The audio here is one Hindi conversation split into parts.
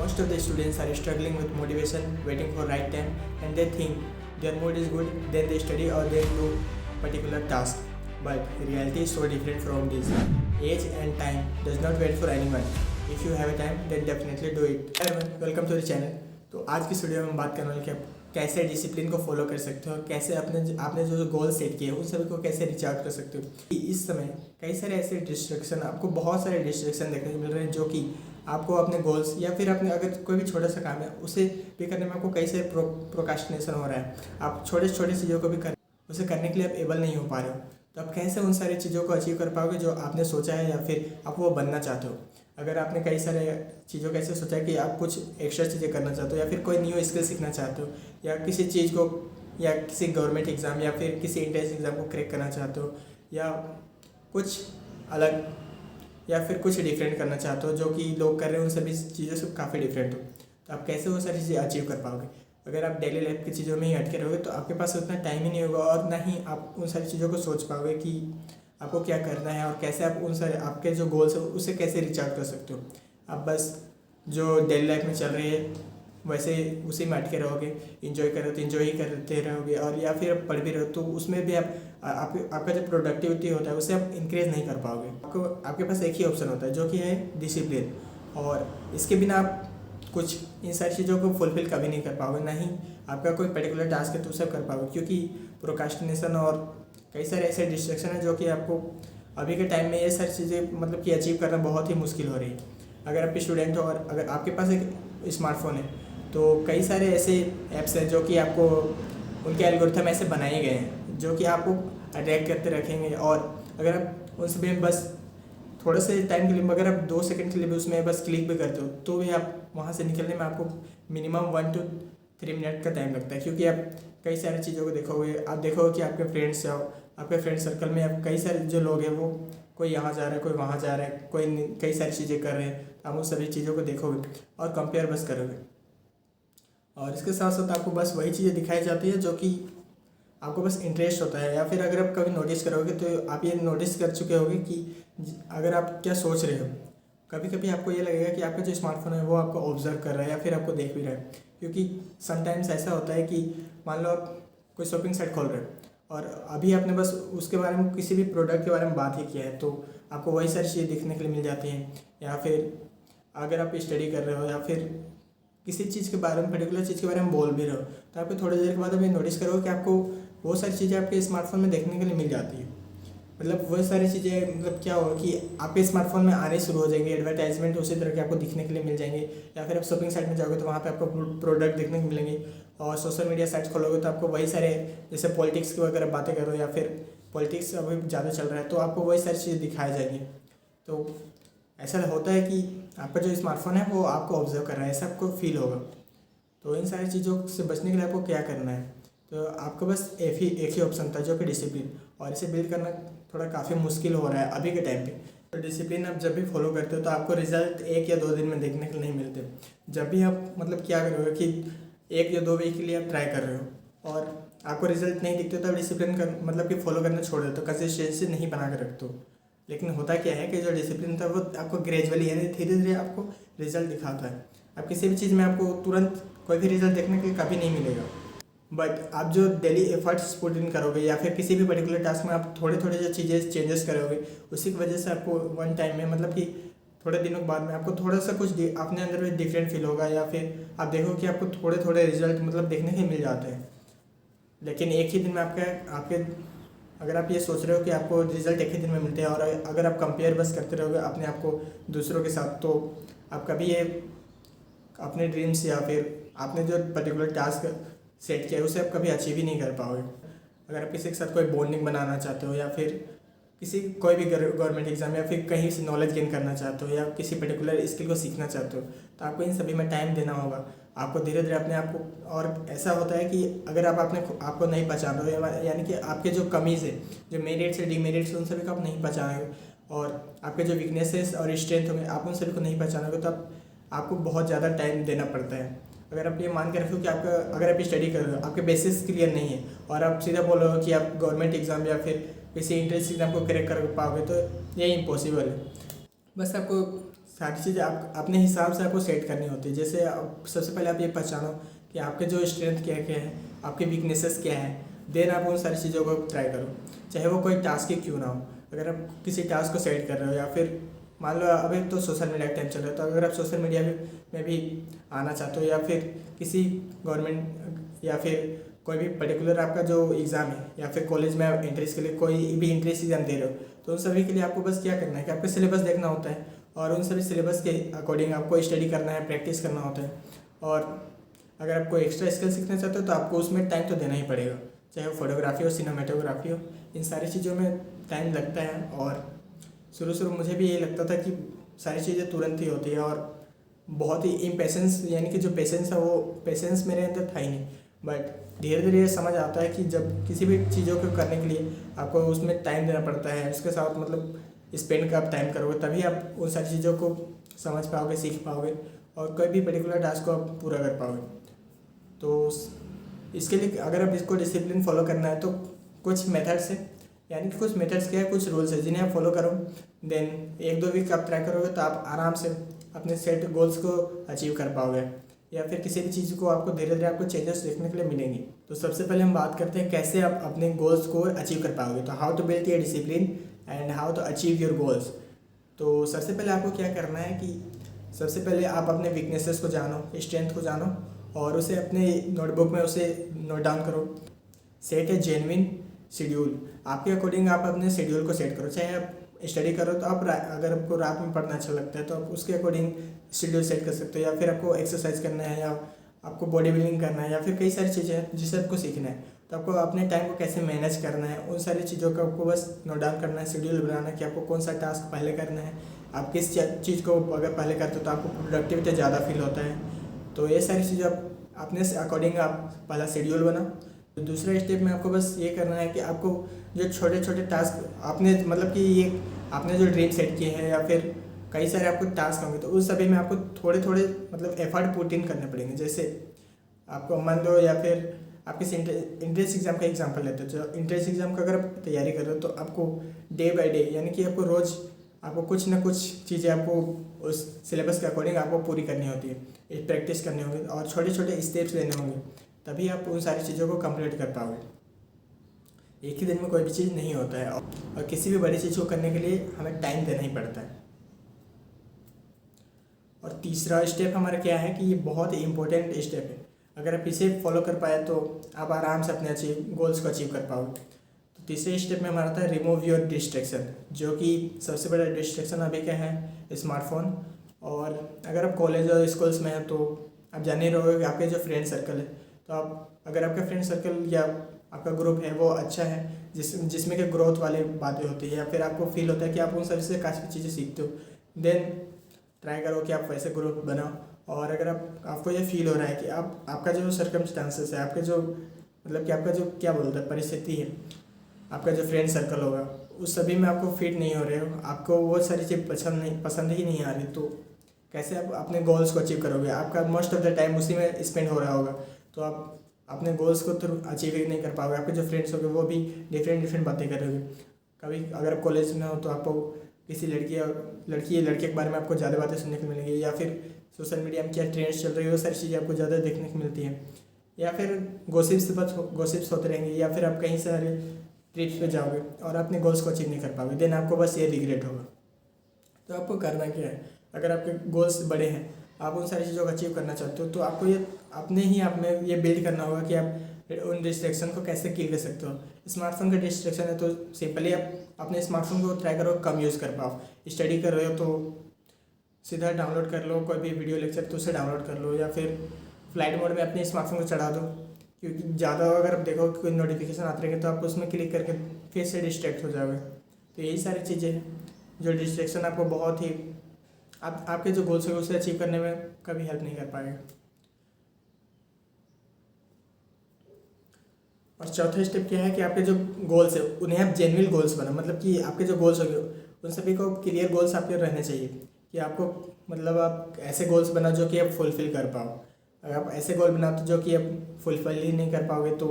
Most of the students are struggling with motivation, waiting for right time, and they think their mood is good, then they study or they do particular task. But reality is so different from this. Age and time does not wait for anyone. If you have a time, then definitely do it. Hi everyone, welcome to the channel. तो आज की वीडियो में हम बात करने वाले कि आप कैसे डिसिप्लिन को फॉलो कर सकते हो और कैसे आपने जो गोल सेट किए उन सभी को कैसे रीच आउट कर सकते हो। इस समय कई सारे ऐसे डिस्ट्रैक्शन, आपको बहुत सारे डिस्ट्रैक्शन देखने को मिल रहे हैं जो कि आपको अपने गोल्स या फिर अपने अगर कोई भी छोटा सा काम है उसे भी करने में आपको कई सारे प्रोकास्टिनेशन हो रहा है। आप छोटे छोटे चीज़ों को भी उसे करने के लिए आप एबल नहीं हो पा रहे हो। तो आप कैसे उन सारी चीज़ों को अचीव कर पाओगे जो आपने सोचा है या फिर आप वो बनना चाहते हो। अगर आपने कई सारे चीज़ों को ऐसे सोचा है कि आप कुछ एक्स्ट्रा चीज़ें करना चाहते हो या फिर कोई न्यू स्किल सीखना चाहते हो या किसी चीज़ को या किसी गवर्नमेंट एग्ज़ाम या फिर किसी एंट्रेंस एग्ज़ाम को क्रैक करना चाहते हो या कुछ अलग या फिर कुछ डिफरेंट करना चाहते हो जो कि लोग कर रहे हैं उन सभी चीज़ों से काफ़ी डिफरेंट हो, तो आप कैसे वो सारी चीज़ें अचीव कर पाओगे। अगर आप डेली लाइफ की चीज़ों में ही अटके रहोगे तो आपके पास उतना टाइम ही नहीं होगा और ना ही आप उन सारी चीज़ों को सोच पाओगे कि आपको क्या करना है और कैसे आप उन सारे आपके जो गोल्स है उसे कैसे रीच आउट कर सकते हो। आप बस जो डेली लाइफ में चल रही है वैसे उसी में अटके रहोगे, इंजॉय कर रहे हो तो इंजॉय ही करते रहोगे और या फिर आप पढ़ भी रहे हो तो उसमें भी आपका जो प्रोडक्टिविटी होता है उसे आप इंक्रीज़ नहीं कर पाओगे। आपके पास एक ही ऑप्शन होता है जो कि है डिसिप्लिन, और इसके बिना आप कुछ इन सारी चीज़ों को फुलफिल कभी नहीं कर पाओगे, ना ही आपका कोई पर्टिकुलर टास्क है तो उसे कर पाओगे, क्योंकि प्रोकास्टिनेशन और कई सारे ऐसे डिस्ट्रैक्शन हैं जो कि आपको अभी के टाइम में ये सारी चीज़ें मतलब कि अचीव करना बहुत ही मुश्किल हो रही है। अगर आप स्टूडेंट हो और अगर आपके पास एक स्मार्टफोन है तो कई सारे ऐसे ऐप्स हैं जो कि आपको उनके एल्गोरिथम ऐसे बनाए गए हैं जो कि आपको अट्रैक्ट करते रखेंगे, और अगर आप उन सभी में बस थोड़े से टाइम के लिए अगर आप 2 सेकंड के लिए भी उसमें बस क्लिक भी करते हो तो भी आप वहाँ से निकलने में आपको मिनिमम 1 to 3 मिनट का टाइम लगता है, क्योंकि आप कई सारी चीज़ों को देखोगे। आप देखोगे कि आपके फ्रेंड्स या आपके फ्रेंड सर्कल में आप कई सारे जो लोग हैं वो कोई यहाँ जा रहा है, कोई वहाँ जा रहा है, कोई कई सारी चीज़ें कर रहे हैं। आप उन सभी चीज़ों को देखोगे और कंपेयर बस करोगे, और इसके साथ साथ आपको बस वही चीज़ें दिखाई जाती है जो कि आपको बस इंटरेस्ट होता है। या फिर अगर आप कभी नोटिस करोगे तो आप ये नोटिस कर चुके होगे कि अगर आप क्या सोच रहे हो, कभी कभी आपको ये लगेगा कि आपका जो स्मार्टफोन है वो आपको ऑब्जर्व कर रहा है या फिर आपको देख भी रहा है। क्योंकि समटाइम्स ऐसा होता है कि मान लो आप कोई शॉपिंग साइट खोल रहे हो और अभी आपने बस उसके बारे में किसी भी प्रोडक्ट के बारे में बात ही किया है तो आपको वही सारी चीज़ें देखने के लिए मिल जाती हैं। या फिर अगर आप स्टडी कर रहे हो या फिर किसी चीज़ के बारे में पर्टिकुलर चीज़ के बारे में बोल भी रहे हो तो आपको थोड़ी देर के बाद अभी नोटिस करोगे कि आपको वो सारी चीज़ें आपके स्मार्टफोन में देखने के लिए मिल जाती है। मतलब वो सारी चीज़ें मतलब क्या होगा कि आपके स्मार्टफोन में आने शुरू हो जाएंगे, एडवर्टाइजमेंट उसी तरह के आपको दिखने के लिए मिल जाएंगे। या फिर आप शॉपिंग साइट में जाओगे तो वहाँ पे आपको प्रोडक्ट देखने को मिलेंगे, और सोशल मीडिया साइट्स खोलोगे तो आपको वही सारे जैसे पॉलिटिक्स की अगर बातें करो या फिर पॉलिटिक्स अभी ज़्यादा चल रहा है तो आपको वही सारी चीज़ें दिखाई जाएंगी। तो ऐसा होता है कि आपका जो स्मार्टफोन है वो आपको ऑब्जर्व कर रहा है, ऐसा आपको फील होगा। तो इन सारी चीज़ों से बचने के लिए आपको क्या करना है, तो आपको बस एक ही ऑप्शन था जो कि डिसिप्लिन, और इसे बिल्ड करना थोड़ा काफ़ी मुश्किल हो रहा है अभी के टाइम पे। तो डिसिप्लिन आप जब भी फॉलो करते हो तो आपको रिजल्ट 1 या 2 दिन में देखने के लिए नहीं मिलते। जब भी आप मतलब क्या करोगे कि 1 या 2 वीक के लिए आप ट्राई कर रहे हो और आपको रिजल्ट नहीं दिखते तो आप डिसिप्लिन कर मतलब कि फॉलो करना छोड़ देते हो, कंसिस्टेंसी नहीं बना कर रखते हो। लेकिन होता क्या है कि जो डिसिप्लिन था वो आपको ग्रेजुअली यानी धीरे धीरे आपको रिजल्ट दिखाता है। आप किसी भी चीज़ में आपको तुरंत कोई भी रिजल्ट देखने के लिए कभी नहीं मिलेगा, बट आप जो डेली एफर्ट्स पुट इन करोगे या फिर किसी भी पर्टिकुलर टास्क में आप थोड़े थोड़े जो चीज़ें चेंजेस करोगे उसी की वजह से आपको वन टाइम में मतलब कि थोड़े दिनों के बाद में आपको थोड़ा सा कुछ अपने अंदर में डिफरेंट फील होगा, या फिर आप देखो कि आपको थोड़े थोड़े रिजल्ट मतलब देखने के मिल जाते हैं। लेकिन एक ही दिन में आपके अगर आप ये सोच रहे हो कि आपको रिजल्ट एक ही दिन में मिलते हैं और अगर आप कंपेयर बस करते रहोगे अपने आप को दूसरों के साथ तो आप कभी ये अपने ड्रीम्स या फिर आपने जो पर्टिकुलर टास्क सेट किया है उसे आप कभी अचीव ही नहीं कर पाओगे। अगर आप किसी के साथ कोई बॉन्डिंग बनाना चाहते हो या फिर कोई भी गवर्नमेंट एग्जाम या फिर कहीं से नॉलेज गेन करना चाहते हो या किसी पर्टिकुलर स्किल को सीखना चाहते हो तो आपको इन सभी में टाइम देना होगा। आपको धीरे धीरे अपने आप को, और ऐसा होता है कि अगर आप आपको नहीं पहचान रहे हो यानी कि आपके जो कमीज़ है, जो मेरिट्स है, डीमेरिट्स, उन सभी को आप नहीं पहचानोगे और आपके जो वीकनेसेस और स्ट्रेंथ होंगे आप उन सभी को नहीं पहचानोगे तो आपको बहुत ज़्यादा टाइम देना पड़ता है। अगर आप ये मान के रखो कि अगर आप स्टडी कर रहे हो, आपके बेसिस क्लियर नहीं है और आप सीधा बोल रहे हो कि आप गवर्नमेंट एग्ज़ाम या फिर किसी इंट्रेंस एग्ज़ाम को क्रैक कर पाओगे तो ये इम्पॉसिबल है। बस आपको सारी चीज़ें आप अपने हिसाब से आपको सेट करनी होती है। जैसे सबसे पहले आप ये पहचानो कि आपके जो स्ट्रेंथ क्या क्या है, आपके वीकनेसेस क्या है, देन आप उन सारी चीज़ों को ट्राई करो, चाहे वो कोई टास्क ही क्यों ना हो। अगर आप किसी टास्क को सेट कर रहे हो या फिर मान लो अभी तो सोशल मीडिया का टाइम चल रहा है, तो अगर आप सोशल मीडिया में भी आना चाहते हो या फिर किसी गवर्नमेंट या फिर कोई भी पर्टिकुलर आपका जो एग्ज़ाम है या फिर कॉलेज में आप एंट्रेंस के लिए कोई भी एंट्रेंस एग्जाम दे रहे हो, तो उन सभी के लिए आपको बस क्या करना है कि आपका सिलेबस देखना होता है और उन सभी सिलेबस के अकॉर्डिंग आपको स्टडी करना है, प्रैक्टिस करना होता है। और अगर आप कोई एक्स्ट्रा स्किल सीखना चाहते हो तो आपको उसमें टाइम तो देना ही पड़ेगा, चाहे वो फोटोग्राफी हो, सिनेमेटोग्राफी हो, इन सारी चीज़ों में टाइम लगता है। और शुरू मुझे भी यही लगता था कि सारी चीज़ें तुरंत ही होती है और बहुत ही इम्पेशेंस, यानी कि जो पेशेंस है वो पेशेंस मेरे अंदर था ही नहीं। बट धीरे धीरे ये समझ आता है कि जब किसी भी चीज़ों को करने के लिए आपको उसमें टाइम देना पड़ता है, उसके साथ मतलब स्पेंड का आप टाइम करोगे तभी आप उन सारी चीज़ों को समझ पाओगे, सीख पाओगे और कोई भी पर्टिकुलर टास्क को आप पूरा कर पाओगे। तो इसके लिए अगर आप इसको डिसिप्लिन फॉलो करना है तो कुछ मेथड्स है, यानी कि कुछ मेथड्स क्या है, कुछ रूल्स है जिन्हें आप फॉलो करो। देन 1-2 वीक आप ट्राई करोगे तो आप आराम से अपने सेट गोल्स को अचीव कर पाओगे या फिर किसी भी चीज़ को आपको धीरे धीरे आपको चेंजेस देखने के लिए मिलेंगी। तो सबसे पहले हम बात करते हैं कैसे आप अपने गोल्स को अचीव कर पाओगे। तो how to build your discipline and how to achieve your goals. तो सबसे पहले आपको क्या करना है कि सबसे पहले आप अपने वीकनेसेस को जानो, स्ट्रेंथ को जानो और उसे अपने नोटबुक में उसे नोट डाउन करो। सेट ए जेन्युइन शेड्यूल, आपके अकॉर्डिंग आप अपने शेड्यूल को सेट करो। चाहे आप स्टडी करो तो आप अगर आपको रात में पढ़ना अच्छा लगता है तो आप उसके अकॉर्डिंग शेड्यूल सेट कर सकते हो, या फिर आपको एक्सरसाइज करना है या आपको बॉडी बिल्डिंग करना है या फिर कई सारी चीज़ें हैं जिसे आपको सीखना है। तो आपको अपने टाइम को कैसे मैनेज करना है, उन सारी चीज़ों का आपको बस नोट डाउन करना है, शेड्यूल बनाना है कि आपको कौन सा टास्क पहले करना है। आप किस चीज़ को अगर पहले करते हो तो आपको प्रोडक्टिविटी ज़्यादा फील होता है। तो ये सारी चीज़ें आप अपने से अकॉर्डिंग आप पहला शेड्यूल बनाओ। तो दूसरा स्टेप में आपको बस ये करना है कि आपको जो छोटे छोटे टास्क आपने मतलब कि ये आपने जो ड्रीम सेट किए हैं या फिर कई सारे आपको टास्क होंगे तो उस सभी में आपको थोड़े थोड़े मतलब एफर्ट पुट इन करने पड़ेंगे। जैसे आपको मान लो या फिर आप किसी इंट्रेंस एग्जाम का एग्जांपल लेते हो, जो इंट्रेंस एग्जाम का अगर आप तैयारी कर रहे हो तो आपको डे बाय डे यानी कि आपको रोज़ आपको कुछ ना कुछ चीज़ें आपको उस सिलेबस के अकॉर्डिंग आपको पूरी करनी होती है, प्रैक्टिस करनी होगी और छोटे छोटे स्टेप्स लेने होंगे, तभी आप उन सारी चीज़ों को कंप्लीट कर पाओगे। एक ही दिन में कोई भी चीज़ नहीं होता है और किसी भी बड़ी चीज़ को करने के लिए हमें टाइम देना ही पड़ता है। और तीसरा स्टेप हमारा क्या है कि ये बहुत ही इंपॉर्टेंट स्टेप है, अगर आप इसे फॉलो कर पाए तो आप आराम से अपने गोल्स को अचीव कर पाओगे। तो तीसरे स्टेप में हमारा था रिमूव योर डिस्ट्रैक्शन, जो कि सबसे बड़ा डिस्ट्रैक्शन अभी क्या है, स्मार्टफोन। और अगर आप कॉलेज और स्कूल्स में हैं तो आप जान ही रहोगे कि आपके जो फ्रेंड सर्कल है, तो आप अगर आपका फ्रेंड सर्कल या आपका ग्रुप है वो अच्छा है जिसमें कि ग्रोथ वाली बातें होती है या फिर आपको फील होता है कि आप उन सभी से काफ़ी चीज़ें सीखते हो, देन ट्राई करो कि आप वैसे ग्रुप बनाओ। और अगर आपको ये फील हो रहा है कि आपका जो सर्कमस्टांसेस है, आपके जो मतलब कि आपका जो क्या बोलते हैं परिस्थिति है, आपका जो फ्रेंड सर्कल होगा उस सभी में आपको फिट नहीं हो रहे हो, आपको वो सारी चीज़ पसंद ही नहीं आ रही, तो कैसे आप अपने गोल्स को अचीव करोगे। आपका मोस्ट ऑफ द टाइम उसी में स्पेंड हो रहा होगा, तो आप अपने गोल्स को तो अचीव ही नहीं कर पाओगे। आपके जो फ्रेंड्स होंगे वो भी डिफरेंट बातें करोगे। कभी अगर आप कॉलेज में हो तो आपको किसी लड़की या लड़के के बारे में आपको ज़्यादा बातें सुनने को मिलेंगी, या फिर सोशल मीडिया में क्या ट्रेंड्स चल रही है वो सारी चीज़ें आपको ज़्यादा देखने को मिलती हैं, या फिर गॉसिप्स होते रहेंगे, या फिर आप कहीं सारे ट्रिप्स पे जाओगे और अपने गोल्स को अचीव नहीं कर पाओगे, देन आपको बस ये रिग्रेट होगा। तो आपको करना क्या है, अगर आपके गोल्स बड़े हैं, आप उन सारी चीज़ों को अचीव करना चाहते हो, तो आपको ये अपने ही आप में ये बिल्ड करना होगा कि आप उन डिस्ट्रैक्शन को कैसे किल कर सकते हो। स्मार्टफोन का डिस्ट्रैक्शन है तो सिंपली आप अपने स्मार्टफोन को ट्राई करो कम यूज़ कर पाओ। स्टडी कर रहे हो तो सीधा डाउनलोड कर लो, कोई भी वीडियो लेक्चर तो उसे डाउनलोड कर लो, या फिर फ्लाइट मोड में अपने स्मार्टफोन को चढ़ा दो, क्योंकि ज़्यादा अगर आप देखो कोई नोटिफिकेशन आते रहेंगे तो आप उसमें क्लिक करके फिर से डिस्ट्रैक्ट हो जाओगे। तो यही सारी चीज़ें हैं जो डिस्ट्रैक्शन आपको बहुत ही आपके जो गोल्स है उसे अचीव करने में कभी हेल्प नहीं कर पाएगा। और चौथा स्टेप क्या है कि आपके जो गोल्स है उन्हें आप जेन्युइन गोल्स बना, मतलब कि आपके जो गोल्स होंगे उन सभी को क्लियर गोल्स आपके रहने चाहिए कि आपको मतलब आप ऐसे गोल्स बना जो कि आप फुलफ़िल कर पाओ। अगर आप ऐसे गोल बनाते जो कि आप फुलफ़िल ही नहीं कर पाओगे तो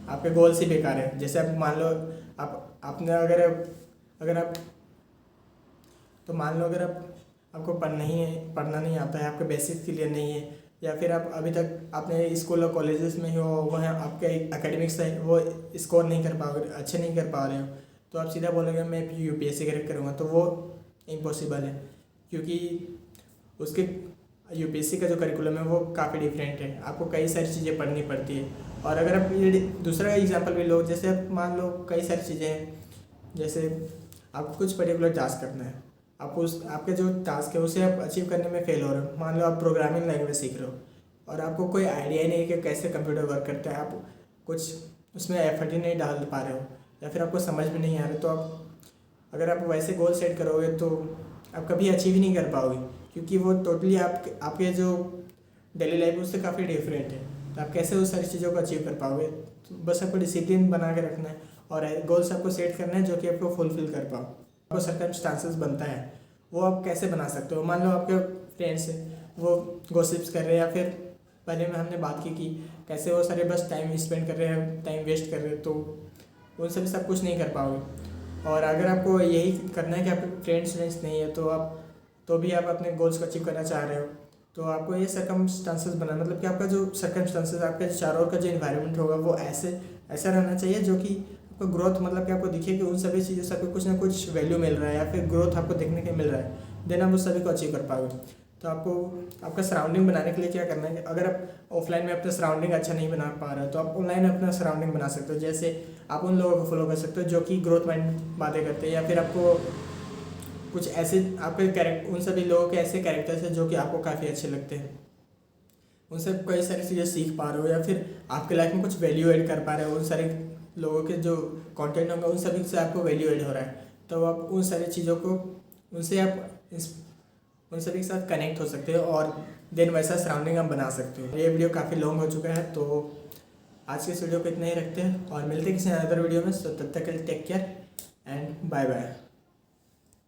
आपके गोल्स ही बेकार है। जैसे आप मान लो आपने अगर आप तो मान लो अगर आप आपको पढ़ना नहीं आता है, आपके बेसिक्स क्लियर नहीं है, या फिर आप अभी तक आपने स्कूल और कॉलेजेस में ही हो, वहाँ आपके एकेडमिक्स है वो स्कोर नहीं कर पाओगे, अच्छे नहीं कर पा रहे हो, तो आप सीधा बोलोगे मैं यूपीएससी क्रैक करूँगा, तो वो इम्पॉसिबल है, क्योंकि उसके यूपीएससी का जो करिकुलम है वो काफ़ी डिफरेंट है, आपको कई सारी चीज़ें पढ़नी पड़ती है। और अगर आप ये दूसरा एग्जांपल भी लो, जैसे आप मान लो कई सारी चीज़ें हैं, जैसे आपको कुछ पर्टिकुलर टास्क करना है, आप उस आपके जो टास्क है उसे आप अचीव करने में फेल हो रहे हो। मान लो आप प्रोग्रामिंग लैंग्वेज सीख रहे हो और आपको कोई आइडिया ही नहीं है कि कैसे कंप्यूटर वर्क करता है, आप कुछ उसमें एफर्ट ही नहीं डाल पा रहे हो, या फिर आपको समझ में नहीं आ रहा, तो आप अगर आप वैसे गोल सेट करोगे तो आप कभी अचीव ही नहीं कर पाओगे, क्योंकि वो टोटली आपके जो डेली लाइफ है उससे काफ़ी डिफरेंट है। तो आप कैसे उस सारी चीज़ों को अचीव कर पाओगे? तो बस आपको डिसिप्लिन बना के रखना है और गोल्स आपको सेट करना है जो कि आपको फुलफिल कर पाओ। आपको सर्कमस्टांसेस बनता है, वो आप कैसे बना सकते हो? मान लो आपके फ्रेंड्स हैं, वो गॉसिप्स कर रहे हैं, या फिर पहले में हमने बात की कि कैसे वो सारे बस टाइम स्पेंड कर रहे हैं, टाइम वेस्ट कर रहे हैं, तो उनसे भी सब कुछ नहीं कर पाओगे। और अगर आपको यही करना है कि आपके फ्रेंड्स नहीं है, तो भी आप अपने गोल्स को अचीव करना चाह रहे हो, तो आपको ये सर्कमस्टांसेस बनाना, मतलब कि आपका जो सर्कमस्टांसेस, आपके चारों ओर का जो इन्वायरमेंट होगा वो ऐसा रहना चाहिए जो कि आपको ग्रोथ, मतलब कि आपको दिखे कि उन सभी चीज़ों से आपको कुछ ना कुछ वैल्यू मिल रहा है, या फिर ग्रोथ आपको देखने के मिल रहा है, देन आप उस सभी को अचीव कर पाओगे। तो आपको आपका सराउंडिंग बनाने के लिए क्या करना है? अगर आप ऑफलाइन में अपना सराउंडिंग अच्छा नहीं बना पा रहे हो, तो आप ऑनलाइन अपना सराउंडिंग बना सकते हो। जैसे आप उन लोगों को फॉलो कर सकते हो जो कि ग्रोथ माइंड बातें करते हैं, या फिर आपको कुछ ऐसे आपके उन सभी लोगों के ऐसे कैरेक्टर्स हैं जो कि आपको काफ़ी अच्छे लगते हैं, उनसे कई सारी चीज़ें सीख पा रहे हो, या फिर आपके लाइफ में कुछ वैल्यू ऐड कर पा रहे हो। उन सारे लोगों के जो कंटेंट होंगे उन सभी से आपको वैल्यू ऐड हो रहा है, तो आप उन सारी चीज़ों को उनसे आप उन सभी के साथ कनेक्ट हो सकते हो, और देन वैसा सराउंडिंग आप बना सकते हो। ये वीडियो काफ़ी लॉन्ग हो चुका है, तो आज के इस वीडियो को इतना ही रखते हैं और मिलते हैं किसी अदर वीडियो में। सो तब तक के लिए take care and bye bye.